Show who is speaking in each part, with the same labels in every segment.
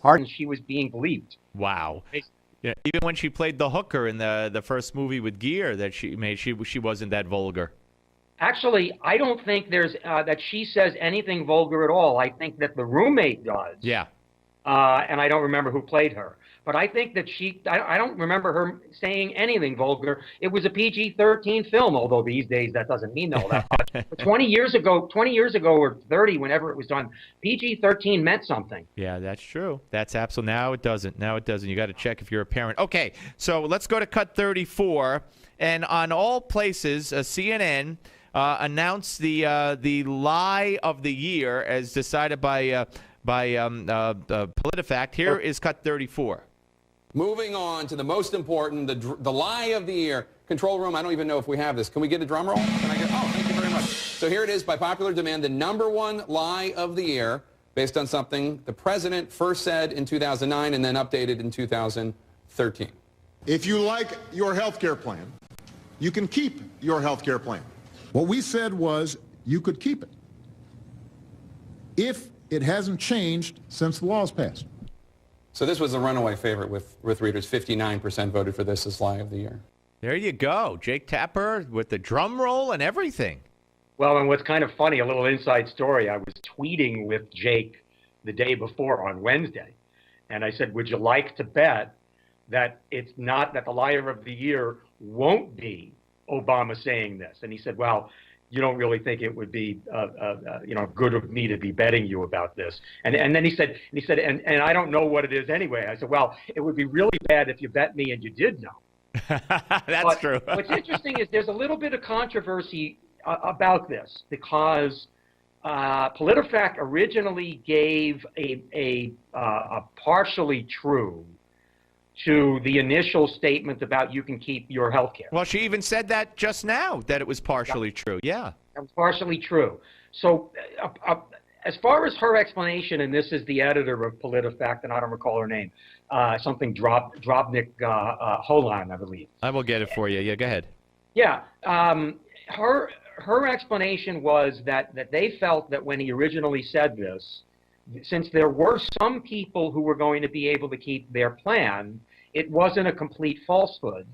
Speaker 1: hard she was being believed.
Speaker 2: Wow. Yeah, even when she played the hooker in the first movie with Gere that she made, she wasn't that vulgar.
Speaker 1: Actually, I don't think there's that she says anything vulgar at all. I think that the roommate does.
Speaker 2: Yeah.
Speaker 1: And I don't remember who played her. But I think that I don't remember her saying anything vulgar. It was a PG-13 film, although these days that doesn't mean all that much. But 20 years ago or 30, whenever it was done, PG-13 meant something.
Speaker 2: Yeah, that's true. That's absolutely. Now it doesn't. Now it doesn't. You got to check if you're a parent. Okay, so let's go to cut 34. And on all places, CNN announced the lie of the year as decided by PolitiFact. Here is cut 34.
Speaker 3: Moving on to the most important, the lie of the year. Control room, I don't even know if we have this. Can we get a drum roll? Can I get? Oh, thank you very much. So here it is, by popular demand, the #1 lie of the year, based on something the president first said in 2009 and then updated in 2013.
Speaker 4: If you like your health care plan, you can keep your health care plan. What we said was you could keep it if it hasn't changed since the law's passed.
Speaker 3: So this was a runaway favorite with readers. 59% voted for this as lie of the year.
Speaker 2: There you go. Jake Tapper with the drum roll and everything.
Speaker 1: Well, and what's kind of funny, a little inside story, I was tweeting with Jake the day before on Wednesday, and I said, would you like to bet that it's not, that the liar of the year won't be Obama saying this? And he said, well, you don't really think it would be, good of me to be betting you about this. And then he said, and I don't know what it is anyway. I said, well, it would be really bad if you bet me and you did know.
Speaker 2: That's true.
Speaker 1: What's interesting is there's a little bit of controversy about this because PolitiFact originally gave a partially true to the initial statement about you can keep your health care.
Speaker 2: Well, she even said that just now, that it was partially true. Yeah.
Speaker 1: That was partially true. So as far as her explanation, and this is the editor of PolitiFact, and I don't recall her name, something Drobnik Holan, I believe.
Speaker 2: I will get it for you. Yeah, go ahead.
Speaker 1: Yeah. Her explanation was that they felt that when he originally said this, since there were some people who were going to be able to keep their plan, it wasn't a complete falsehood.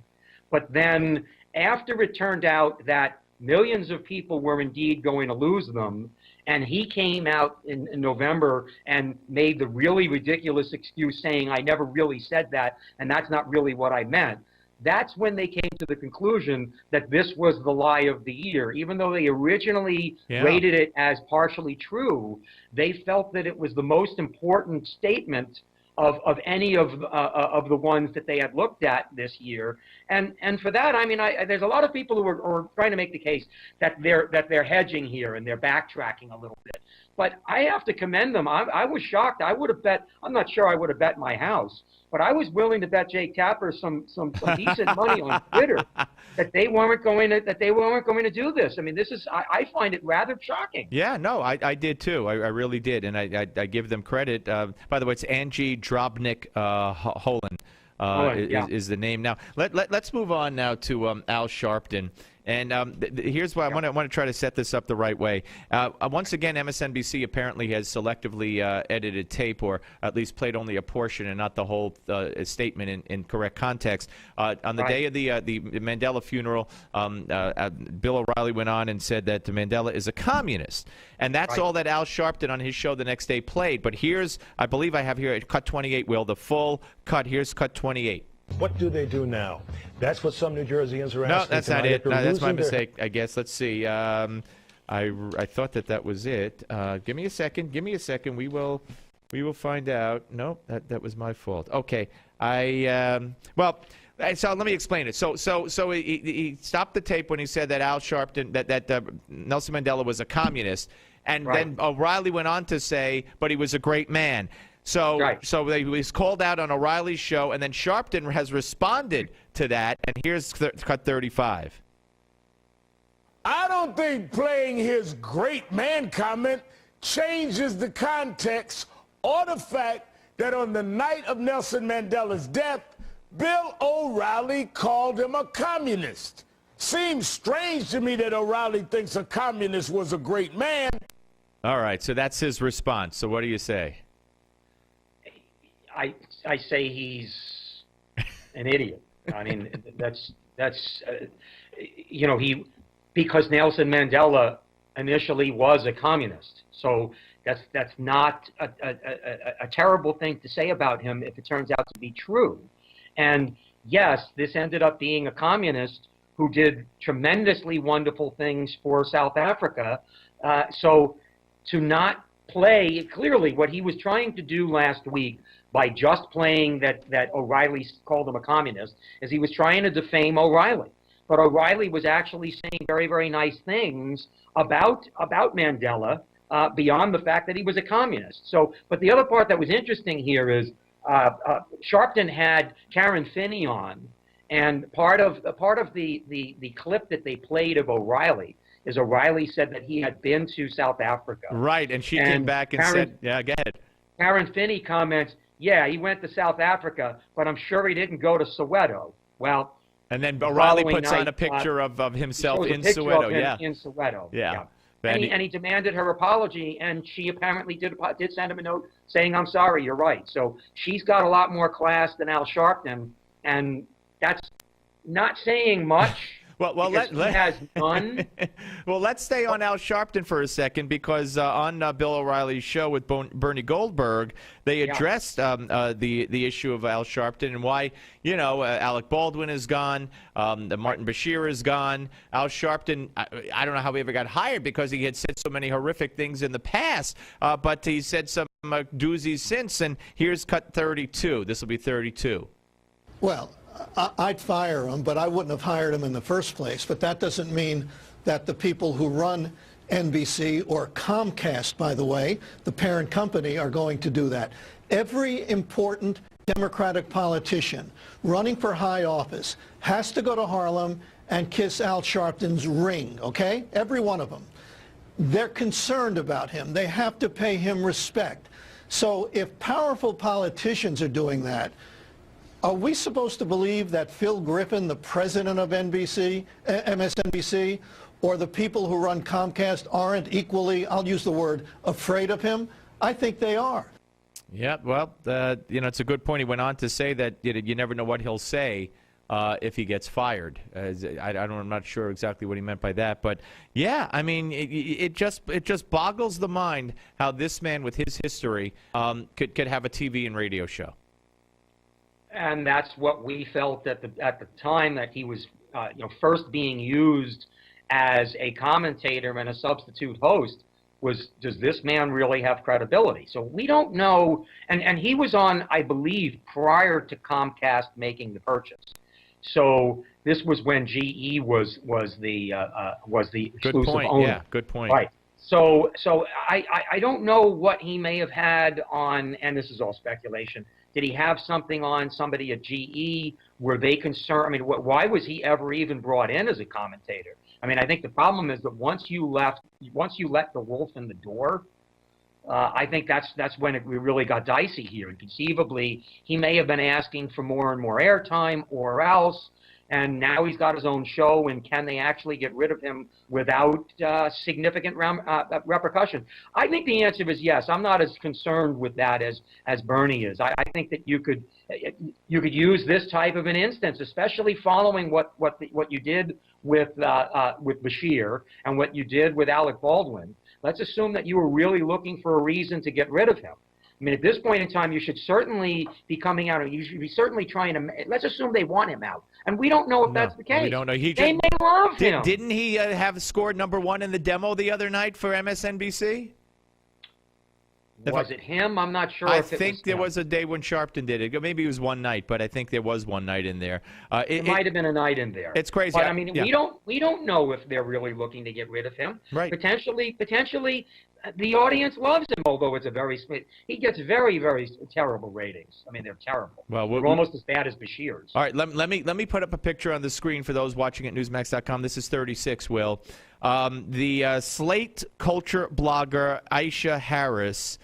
Speaker 1: But then after it turned out that millions of people were indeed going to lose them, and he came out in November and made the really ridiculous excuse saying, I never really said that, and that's not really what I meant. That's when they came to the conclusion that this was the lie of the year. Even though they originally rated it as partially true, they felt that it was the most important statement of any of the ones that they had looked at this year. And for that, I mean, there's a lot of people who are trying to make the case that they're hedging here and they're backtracking a little bit. But I have to commend them. I was shocked. I would have bet. I'm not sure I would have bet my house, but I was willing to bet Jake Tapper some decent money on Twitter that they weren't going to do this. I mean, this is I find it rather shocking.
Speaker 2: Yeah, no, I did too. I really did, and I give them credit. By the way, it's Angie Drobnik Holan is the name. Now let's move on now to Al Sharpton. And here's why I want to try to set this up the right way. Once again, MSNBC apparently has selectively edited tape, or at least played only a portion and not the whole statement in correct context. On the day of the Mandela funeral, Bill O'Reilly went on and said that Mandela is a communist. And that's all that Al Sharpton on his show the next day played. But here's, I believe I have here at cut 28, Will, the full cut. Here's cut 28.
Speaker 5: What do they do now? That's what some New Jerseyans are asking.
Speaker 2: No, that's not it. No, that's my mistake, I guess. Let's see. I thought that was it. Give me a second. We will find out. No, that was my fault. Okay. So let me explain it. So he stopped the tape when he said that Al Sharpton, that Nelson Mandela was a communist, and then O'Reilly went on to say, but he was a great man. So he was called out on O'Reilly's show, and then Sharpton has responded to that, and here's cut 35.
Speaker 5: I don't think playing his great man comment changes the context or the fact that on the night of Nelson Mandela's death, Bill O'Reilly called him a communist. Seems strange to me that O'Reilly thinks a communist was a great man.
Speaker 2: All right, so that's his response. So what do you say?
Speaker 1: I say he's an idiot. I mean, that's because Nelson Mandela initially was a communist. So that's not a terrible thing to say about him if it turns out to be true. And yes, this ended up being a communist who did tremendously wonderful things for South Africa. So to not play, clearly what he was trying to do last week by just playing that O'Reilly called him a communist is he was trying to defame O'Reilly. But O'Reilly was actually saying very, very nice things about Mandela beyond the fact that he was a communist. So, but the other part that was interesting here is Sharpton had Karen Finney on, and part of the clip that they played of O'Reilly is O'Reilly said that he had been to South Africa.
Speaker 2: Right, and she came back and said, yeah, go ahead.
Speaker 1: Karen Finney comments, yeah, he went to South Africa, but I'm sure he didn't go to Soweto. Well,
Speaker 2: and then O'Reilly puts on a picture of himself in Soweto. Yeah,
Speaker 1: in Soweto.
Speaker 2: Yeah.
Speaker 1: And he demanded her apology, and she apparently did send him a note saying, I'm sorry, you're right. So she's got a lot more class than Al Sharpton, and that's not saying much. Well, has none.
Speaker 2: Well, let's stay on Al Sharpton for a second, because on Bill O'Reilly's show with Bernie Goldberg, they addressed the issue of Al Sharpton and why, Alec Baldwin is gone, Martin Bashir is gone. Al Sharpton, I don't know how he ever got hired, because he had said so many horrific things in the past, but he said some doozies since, and here's cut 32. This will be 32.
Speaker 6: Well, I'd fire him, but I wouldn't have hired him in the first place. But that doesn't mean that the people who run NBC, or Comcast, by the way, the parent company, are going to do that. Every important Democratic politician running for high office has to go to Harlem and kiss Al Sharpton's ring, okay? Every one of them. They're concerned about him. They have to pay him respect. So if powerful politicians are doing that, are we supposed to believe that Phil Griffin, the president of MSNBC, or the people who run Comcast aren't equally, I'll use the word, afraid of him? I think they are.
Speaker 2: Yeah, well, it's a good point. He went on to say that you never know what he'll say if he gets fired. I'm not sure exactly what he meant by that, but yeah, I mean, it just boggles the mind how this man with his history could have a TV and radio show.
Speaker 1: And that's what we felt at the time that he was, first being used as a commentator and a substitute host. Was, does this man really have credibility? So we don't know. And he was on, I believe, prior to Comcast making the purchase. So this was when GE was the exclusive owner.
Speaker 2: Yeah, good point.
Speaker 1: Right. So I don't know what he may have had on, and this is all speculation. Did he have something on somebody at GE? Were they concerned? I mean, why was he ever even brought in as a commentator? I mean, I think the problem is that once you let the wolf in the door, I think that's when we really got dicey here. And conceivably, he may have been asking for more and more airtime, or else. And now he's got his own show, and can they actually get rid of him without significant repercussion? I think the answer is yes. I'm not as concerned with that as Bernie is. I think that you could use this type of an instance, especially following what you did with Bashir and what you did with Alec Baldwin. Let's assume that you were really looking for a reason to get rid of him. I mean, at this point in time, you should certainly be coming out, and you should be certainly trying to. Let's assume they want him out, and we don't know if that's the case.
Speaker 2: We don't know.
Speaker 1: They may love him.
Speaker 2: Didn't he have scored #1 in the demo the other night for MSNBC?
Speaker 1: Was it him? I'm not sure.
Speaker 2: I think there was a day when Sharpton did it. Maybe it was one night, but I think there was one night in there.
Speaker 1: It might have been a night in there.
Speaker 2: It's crazy.
Speaker 1: But I mean, we don't know if they're really looking to get rid of him.
Speaker 2: Right.
Speaker 1: Potentially, the audience loves him. Although he gets very, very terrible ratings. I mean, they're terrible.
Speaker 2: Well,
Speaker 1: they're almost as bad as Bashir's.
Speaker 2: All right. Let me put up a picture on the screen for those watching at Newsmax.com. This is 36. Will the Slate culture blogger Aisha Harris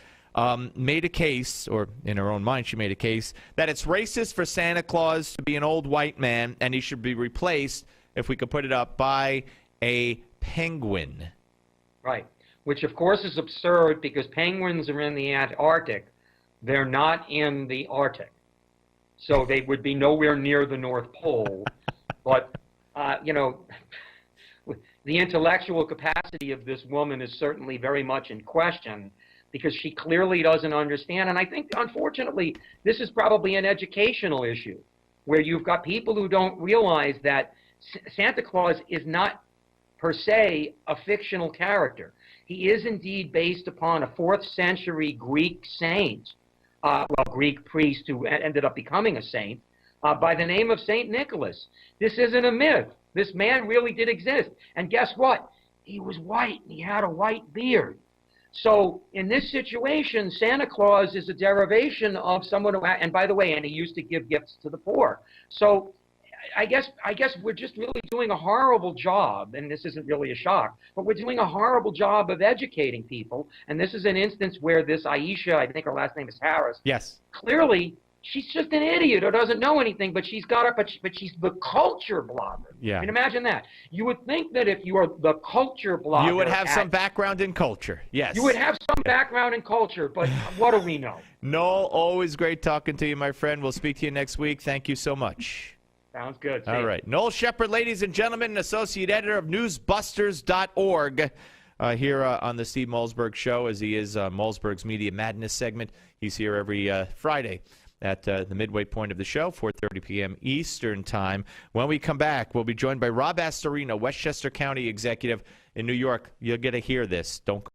Speaker 2: made a case, or in her own mind she made a case, that it's racist for Santa Claus to be an old white man and he should be replaced, if we could put it up, by a penguin.
Speaker 1: Right, which of course is absurd because penguins are in the Antarctic, They're not in the Arctic, so they would be nowhere near the North Pole. But, you know, the intellectual capacity of this woman is certainly very much in question, because she clearly doesn't understand. And I think, unfortunately, this is probably an educational issue, where you've got people who don't realize that Santa Claus is not, per se, a fictional character. He is indeed based upon a 4th century Greek saint, Greek priest who ended up becoming a saint, by the name of Saint Nicholas. This isn't a myth. This man really did exist. And guess what? He was white, and he had a white beard. So in this situation, Santa Claus is a derivation of someone who, and by the way, and he used to give gifts to the poor. So I guess we're just really doing a horrible job, and this isn't really a shock, but we're doing a horrible job of educating people. And this is an instance where this Aisha, I think her last name is Harris.
Speaker 2: Yes.
Speaker 1: Clearly, she's just an idiot or doesn't know anything, but she's got but she's the culture blogger.
Speaker 2: Yeah.
Speaker 1: I mean, imagine that. You would think that if you are the culture blogger,
Speaker 2: you would have some background in culture. Yes.
Speaker 1: You would have some background in culture, but what do we know?
Speaker 2: Noel, always great talking to you, my friend. We'll speak to you next week. Thank you so much.
Speaker 1: Sounds good.
Speaker 2: All right. Noel Sheppard, ladies and gentlemen, associate editor of Newsbusters.org, here on the Steve Malzberg Show, as he is Malzberg's Media Madness segment. He's here every Friday at the midway point of the show, 4:30 p.m. Eastern Time. When we come back, we'll be joined by Rob Astorino, Westchester County Executive in New York. You'll get to hear this. Don't